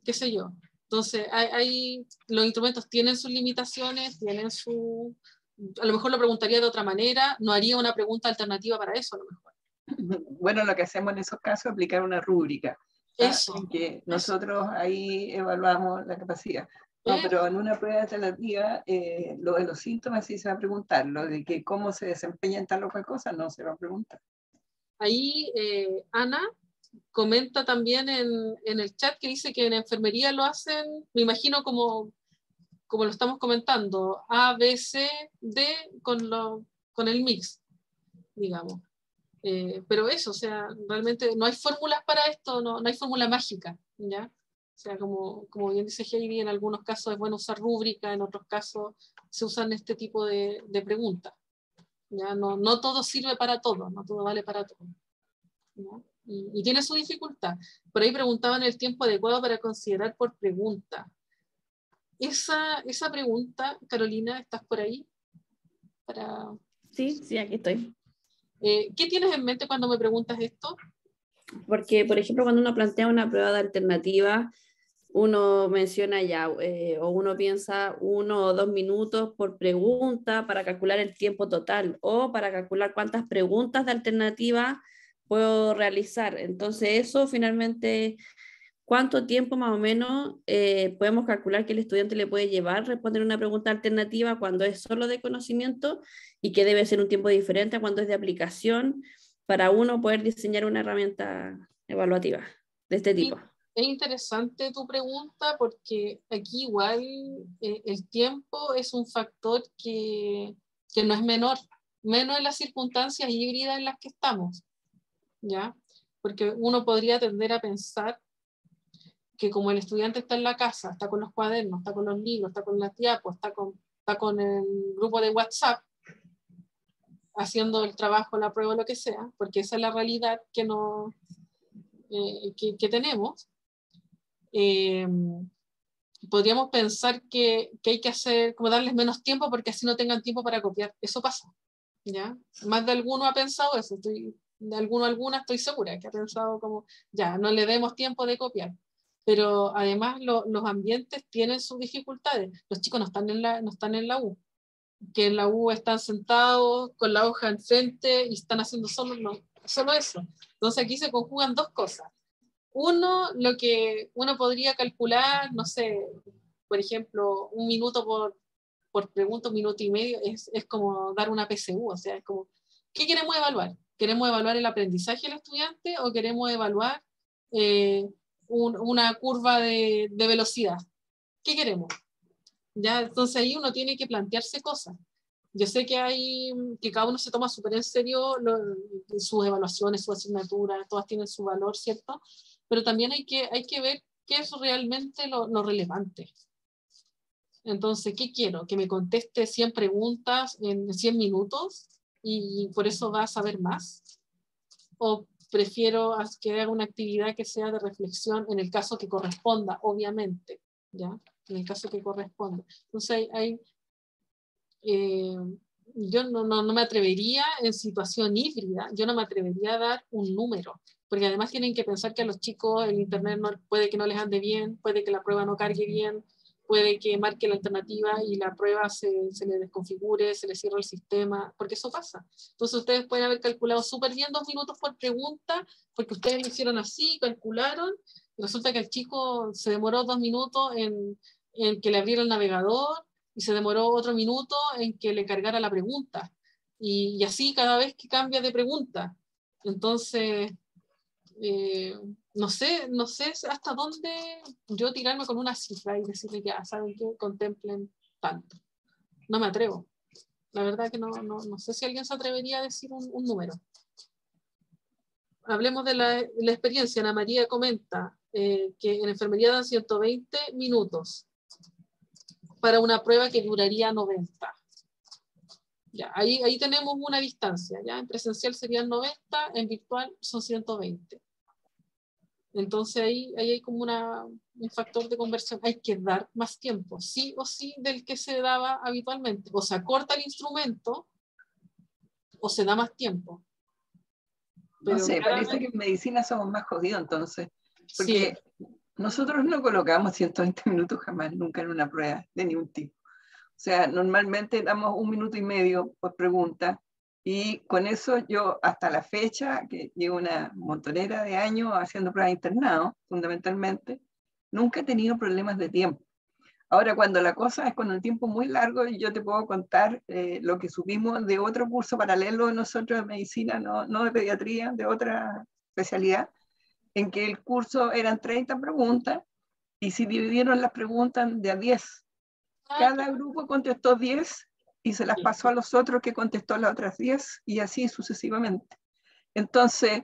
B: qué sé yo. Entonces, los instrumentos tienen sus limitaciones, tienen a lo mejor lo preguntaría de otra manera, no haría una pregunta alternativa para eso, a lo mejor.
D: Bueno, lo que hacemos en esos casos es aplicar una rúbrica.
B: Eso.
D: En que nosotros ahí evaluamos la capacidad. No, pero en una prueba alternativa, lo de los síntomas sí se va a preguntar, lo de que cómo se desempeña en tal o cual cosa no se va a preguntar.
B: Ahí Ana comenta también en el chat que dice que en enfermería lo hacen, me imagino como lo estamos comentando, A, B, C, D con el mix, digamos. Pero eso, o sea, realmente no hay fórmulas para esto, no hay fórmula mágica, ¿ya? O sea, como bien dice Heidi, en algunos casos es bueno usar rúbrica, en otros casos se usan este tipo de preguntas. ¿Ya? No todo sirve para todo, no todo vale para todo. ¿Ya? Y tiene su dificultad. Por ahí preguntaban el tiempo adecuado para considerar por pregunta. Esa pregunta, Carolina, ¿estás por ahí?
E: Sí, aquí estoy.
B: ¿Qué tienes en mente cuando me preguntas esto?
E: Porque, por ejemplo, cuando uno plantea una prueba de alternativa, uno menciona ya, o uno piensa 1 o 2 minutos por pregunta para calcular el tiempo total, o para calcular cuántas preguntas de alternativa puedo realizar. Entonces, eso finalmente, ¿cuánto tiempo más o menos podemos calcular que el estudiante le puede llevar responder una pregunta alternativa cuando es solo de conocimiento y que debe ser un tiempo diferente a cuando es de aplicación para uno poder diseñar una herramienta evaluativa de este tipo?
B: Es interesante tu pregunta porque aquí igual el tiempo es un factor que no es menor, menos en las circunstancias híbridas en las que estamos, ¿ya? Porque uno podría tender a pensar que como el estudiante está en la casa, está con los cuadernos, está con los libros, está con las diapos, está con el grupo de WhatsApp, haciendo el trabajo, la prueba, lo que sea, porque esa es la realidad que tenemos. Podríamos pensar que hay que hacer, como darles menos tiempo porque así no tengan tiempo para copiar. Eso pasa, ¿ya? Más de alguno ha pensado eso, de alguna estoy segura que ha pensado como, ya, no le demos tiempo de copiar. Pero además los ambientes tienen sus dificultades. Los chicos no están en la U, que en la U están sentados con la hoja enfrente y están haciendo solo eso. Entonces aquí se conjugan dos cosas. Uno, lo que uno podría calcular, no sé, por ejemplo, 1 minuto por pregunta, 1 minuto y medio, es como dar una PSU, o sea, es como, ¿qué queremos evaluar? ¿Queremos evaluar el aprendizaje del estudiante o queremos evaluar una curva de velocidad? ¿Qué queremos? ¿Ya? Entonces ahí uno tiene que plantearse cosas. Yo sé que cada uno se toma súper en serio sus evaluaciones, sus asignaturas, todas tienen su valor, ¿cierto? Pero también hay que ver qué es realmente lo relevante. Entonces, ¿qué quiero? ¿Que me conteste 100 preguntas en 100 minutos y por eso va a saber más? ¿O prefiero que haga una actividad que sea de reflexión en el caso que corresponda, obviamente, ¿ya? En el caso que corresponda. Entonces, yo no me atrevería en situación híbrida, yo no me atrevería a dar un número, porque además tienen que pensar que a los chicos el internet puede que no les ande bien, puede que la prueba no cargue bien, puede que marque la alternativa y la prueba se le desconfigure, se le cierre el sistema, porque eso pasa. Entonces ustedes pueden haber calculado súper bien 2 minutos por pregunta, porque ustedes lo hicieron así, calcularon, y resulta que el chico se demoró 2 minutos en que le abriera el navegador, y se demoró otro minuto en que le cargara la pregunta. Y así cada vez que cambia de pregunta. Entonces, no sé hasta dónde yo tirarme con una cifra y decirle ya, ¿saben qué? Contemplen tanto. No me atrevo. La verdad que no sé si alguien se atrevería a decir un número. Hablemos de la experiencia. Ana María comenta que en enfermería dan 120 minutos para una prueba que duraría 90. Ya, ahí tenemos una distancia. ¿Ya? En presencial serían 90, en virtual son 120. Entonces ahí hay como un factor de conversión. Hay que dar más tiempo, sí o sí, del que se daba habitualmente. O se acorta el instrumento o se da más tiempo.
D: No sé,
B: claramente,
D: parece que en medicina somos más jodidos entonces, porque
B: sí,
D: nosotros no colocamos 120 minutos jamás, nunca en una prueba de ningún tipo. O sea, normalmente damos 1 minuto y medio por pregunta, y con eso yo hasta la fecha, que llevo una montonera de años haciendo pruebas de internado, fundamentalmente, nunca he tenido problemas de tiempo. Ahora, cuando la cosa es con un tiempo muy largo, yo te puedo contar lo que subimos de otro curso paralelo de nosotros de medicina, no de pediatría, de otra especialidad, en que el curso eran 30 preguntas y se dividieron las preguntas de a 10. Cada grupo contestó 10 y se las pasó a los otros que contestó las otras 10 y así sucesivamente. Entonces,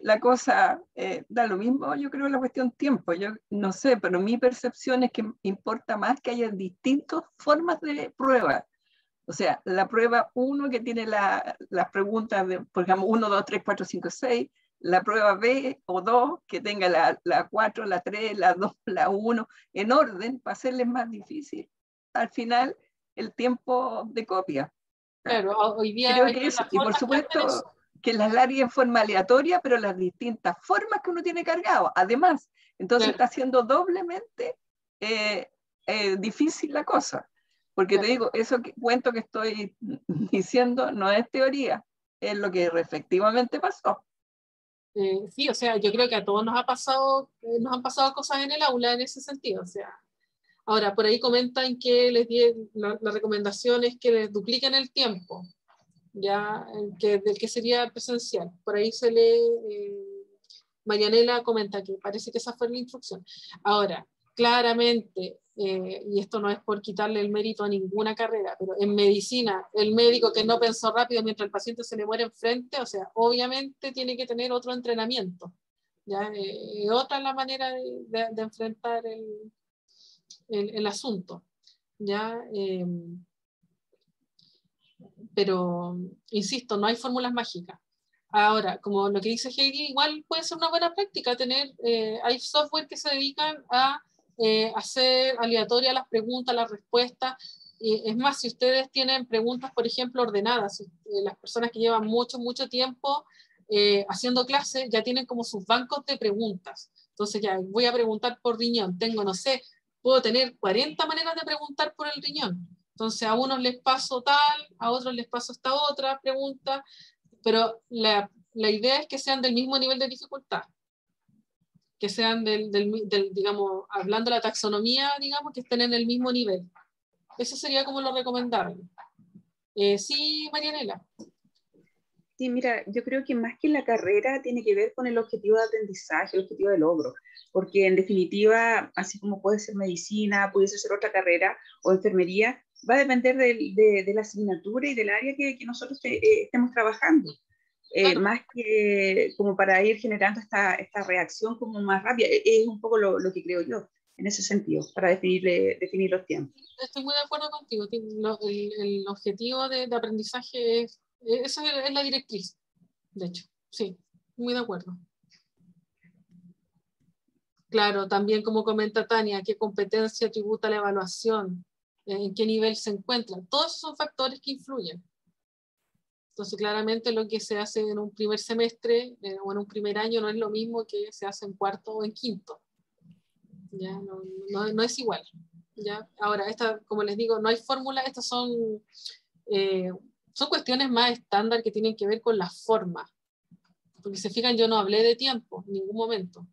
D: la cosa da lo mismo, yo creo, la cuestión tiempo. Yo no sé, pero mi percepción es que importa más que haya distintas formas de prueba. O sea, la prueba 1 que tiene las preguntas, de, por ejemplo, 1, 2, 3, 4, 5, 6, la prueba B o 2 que tenga la 4, la 3, la 2, la 1, en orden para hacerles más difícil. Al final, el tiempo de copia.
B: claro, hoy día
D: Creo
B: hay
D: que eso, y por
B: plataformas que hacen eso.
D: supuesto que las largue en forma aleatoria, pero las distintas formas que uno tiene cargado. Además, entonces
B: Claro,
D: está haciendo doblemente difícil la cosa. Porque te
B: claro.
D: digo, eso cuento que estoy diciendo no es teoría, es lo que efectivamente pasó.
B: Sí, o sea, yo creo que a todos nos han pasado cosas en el aula en ese sentido, o sea. Ahora, por ahí comentan que la recomendación es que les dupliquen el tiempo, ya, del que sería presencial. Por ahí se lee, Marianela comenta que parece que esa fue la instrucción. Ahora, claramente, y esto no es por quitarle el mérito a ninguna carrera, pero en medicina, el médico que no pensó rápido mientras el paciente se le muere enfrente, o sea, obviamente tiene que tener otro entrenamiento. ¿Ya? Otra es la manera de enfrentar el asunto. ¿Ya? Pero, insisto, no hay fórmulas mágicas. Ahora, como lo que dice Heidi, igual puede ser una buena práctica tener, hay software que se dedican a hacer aleatoria las preguntas, las respuestas. Es más, si ustedes tienen preguntas, por ejemplo, ordenadas, las personas que llevan mucho tiempo haciendo clases ya tienen como sus bancos de preguntas. Entonces ya voy a preguntar por riñón, tengo, no sé, puedo tener 40 maneras de preguntar por el riñón. Entonces a unos les paso tal, a otros les paso esta otra pregunta, pero la idea es que sean del mismo nivel de dificultad, que sean digamos, hablando de la taxonomía, digamos, que estén en el mismo nivel. Eso sería como lo recomendable. Sí, Marianela.
C: Sí, mira, yo creo que más que la carrera tiene que ver con el objetivo de aprendizaje, el objetivo de logro, porque en definitiva, así como puede ser medicina, puede ser otra carrera o enfermería, va a depender de la asignatura y del área que nosotros estemos trabajando.
B: Claro.
C: Más que como para ir generando esta reacción como más rápida, es un poco lo que creo yo en ese sentido, para definir los tiempos.
B: Estoy muy de acuerdo contigo. El objetivo de aprendizaje esa es la directriz, de hecho. Sí, muy de acuerdo. Claro, también como comenta Tania, qué competencia tributa la evaluación, en qué nivel se encuentra. Todos esos son factores que influyen. Entonces, claramente lo que se hace en un primer semestre o en un primer año no es lo mismo que se hace en cuarto o en quinto. ¿Ya? No es igual. ¿Ya? Ahora, como les digo, no hay fórmula, estas son cuestiones más estándar que tienen que ver con la forma. Porque se fijan, yo no hablé de tiempo en ningún momento.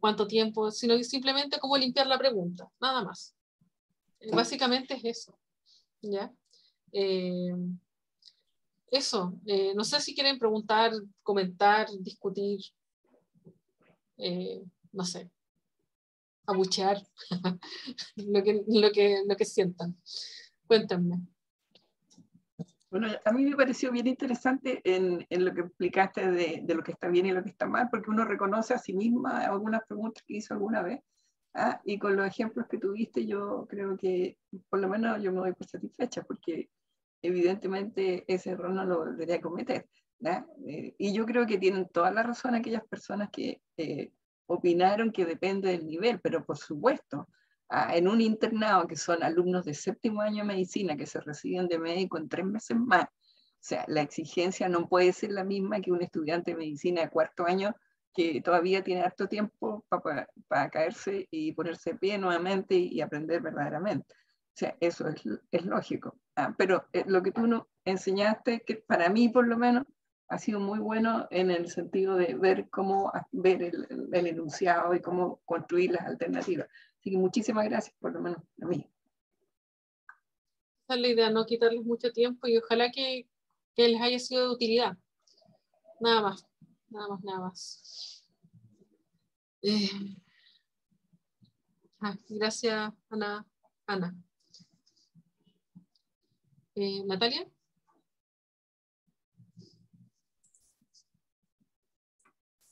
B: ¿Cuánto tiempo? Sino simplemente cómo limpiar la pregunta, nada más. Básicamente es eso. ¿Ya? Eso, no sé si quieren preguntar, comentar, discutir, no sé, abuchear, lo que sientan. Cuéntenme.
D: Bueno, a mí me pareció bien interesante en lo que explicaste de lo que está bien y lo que está mal, porque uno reconoce a sí misma algunas preguntas que hizo alguna vez, ¿ah? Y con los ejemplos que tuviste, yo creo que por lo menos yo me doy por satisfecha, porque evidentemente ese error no lo debería cometer. Y yo creo que tienen toda la razón aquellas personas que opinaron que depende del nivel, pero por supuesto, en un internado que son alumnos de 7º año de medicina que se reciben de médico en 3 meses más, sea, la exigencia no puede ser la misma que un estudiante de medicina de 4º año que todavía tiene harto tiempo para caerse y ponerse de pie nuevamente y aprender verdaderamente. O sea, eso es lógico. Pero lo que tú nos enseñaste, que para mí por lo menos ha sido muy bueno en el sentido de ver cómo ver el enunciado y cómo construir las alternativas. Así que muchísimas gracias, por lo menos a mí.
B: Esa es la idea, no quitarles mucho tiempo y ojalá que les haya sido de utilidad. Nada más, nada más, nada más. Gracias, Ana. Natalia.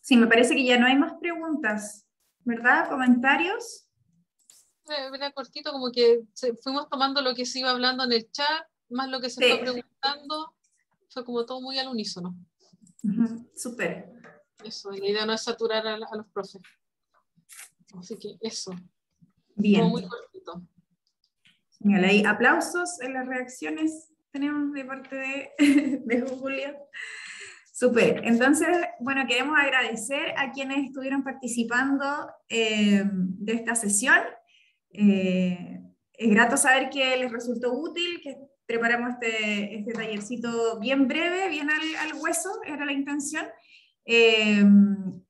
A: Sí, me parece que ya no hay más preguntas, ¿verdad? ¿Comentarios?
B: Era cortito, como que fuimos tomando lo que se iba hablando en el chat, más lo que se fue preguntando, fue como todo muy al unísono.
A: Súper.
B: Eso, la idea no es saturar a los profes. Así que eso.
A: Bien.
B: Todo muy cortito.
A: Genial, ahí aplausos en las reacciones tenemos de parte de Julia. Súper, entonces, bueno, queremos agradecer a quienes estuvieron participando de esta sesión. Es grato saber que les resultó útil, que preparamos este tallercito bien breve, bien al hueso, era la intención.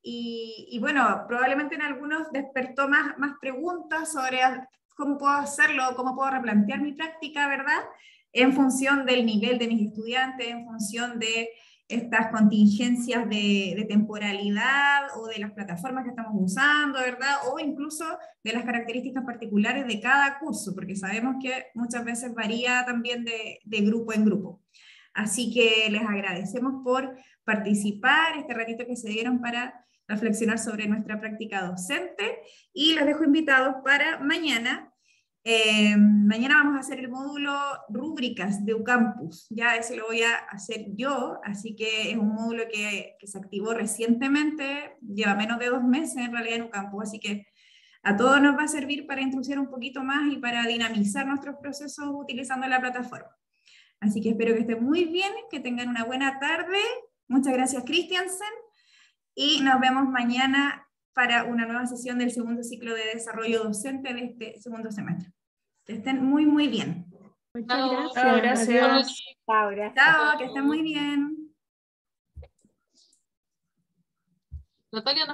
A: Y bueno, probablemente en algunos despertó más preguntas sobre cómo puedo hacerlo, cómo puedo replantear mi práctica, ¿verdad? En función del nivel de mis estudiantes, en función de estas contingencias de temporalidad o de las plataformas que estamos usando, ¿verdad? O incluso de las características particulares de cada curso, porque sabemos que muchas veces varía también de grupo en grupo. Así que les agradecemos por participar, este ratito que se dieron para reflexionar sobre nuestra práctica docente, y los dejo invitados para mañana. Mañana vamos a hacer el módulo rúbricas de UCampus, ya ese lo voy a hacer yo, así que es un módulo que se activó recientemente, lleva menos de 2 meses en realidad en UCampus, así que a todos nos va a servir para introducir un poquito más y para dinamizar nuestros procesos utilizando la plataforma. Así que espero que estén muy bien, que tengan una buena tarde. Muchas gracias, Christiansen, y nos vemos mañana para una nueva sesión del segundo ciclo de desarrollo docente de este segundo semestre. Que estén muy, muy bien.
F: Muchas gracias.
A: Chao, gracias.
F: Chao, gracias.
A: Chao, que estén muy bien.
B: Natalia,